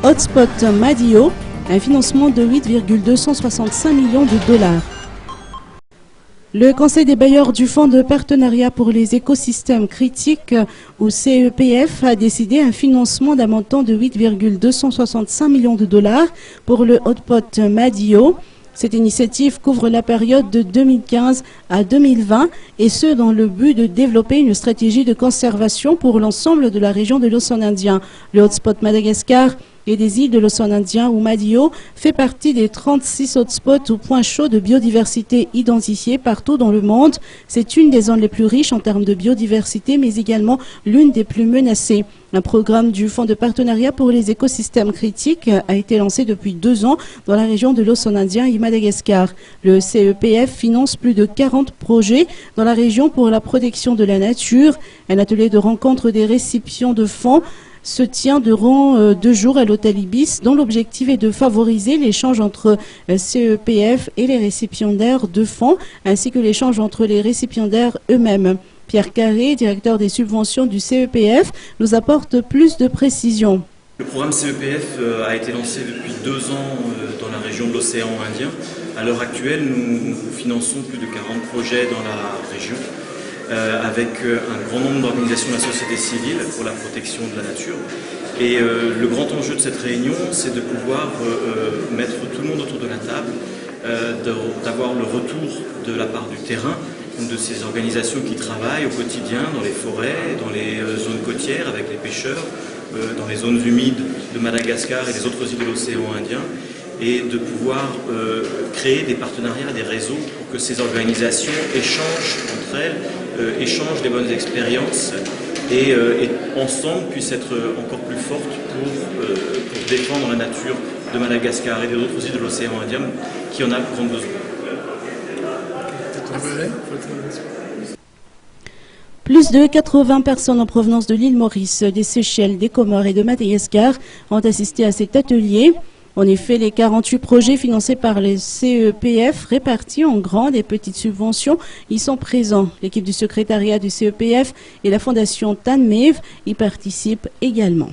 hotspot Madio, un financement de 8,265 millions de dollars. Le Conseil des bailleurs du Fonds de partenariat pour les écosystèmes critiques, ou CEPF, a décidé un financement d'un montant de 8,265 millions de dollars pour le hotspot Madio. Cette initiative couvre la période de 2015 à 2020 et ce dans le but de développer une stratégie de conservation pour l'ensemble de la région de l'océan Indien. Le hotspot Madagascar et des îles de l'océan Indien ou Madio fait partie des 36 hotspots ou points chauds de biodiversité identifiés partout dans le monde. C'est une des zones les plus riches en termes de biodiversité, mais également l'une des plus menacées. Un programme du Fonds de partenariat pour les écosystèmes critiques a été lancé depuis 2 ans dans la région de l'océan Indien et Madagascar. Le CEPF finance plus de 40 projets dans la région pour la protection de la nature. Un atelier de rencontre des récipients de fonds se tient durant 2 jours à l'hôtel Ibis, dont l'objectif est de favoriser l'échange entre CEPF et les récipiendaires de fonds, ainsi que l'échange entre les récipiendaires eux-mêmes. Pierre Carré, directeur des subventions du CEPF, nous apporte plus de précisions. Le programme CEPF a été lancé depuis 2 ans dans la région de l'océan Indien. À l'heure actuelle, nous finançons plus de 40 projets dans la région, avec un grand nombre d'organisations de la société civile pour la protection de la nature. Et le grand enjeu de cette réunion, c'est de pouvoir mettre tout le monde autour de la table, d'avoir le retour de la part du terrain, de ces organisations qui travaillent au quotidien dans les forêts, dans les zones côtières avec les pêcheurs, dans les zones humides de Madagascar et des autres îles de l'océan Indien, et de pouvoir créer des partenariats, des réseaux pour que ces organisations échangent entre elles, échangent des bonnes expériences et ensemble puissent être encore plus fortes pour défendre la nature de Madagascar et des autres îles de l'océan Indien qui en a grand besoin. Plus de 80 personnes en provenance de l'île Maurice, des Seychelles, des Comores et de Madagascar ont assisté à cet atelier. En effet, les 48 projets financés par les CEPF répartis en grandes et petites subventions y sont présents. L'équipe du secrétariat du CEPF et la fondation TANMEV y participent également.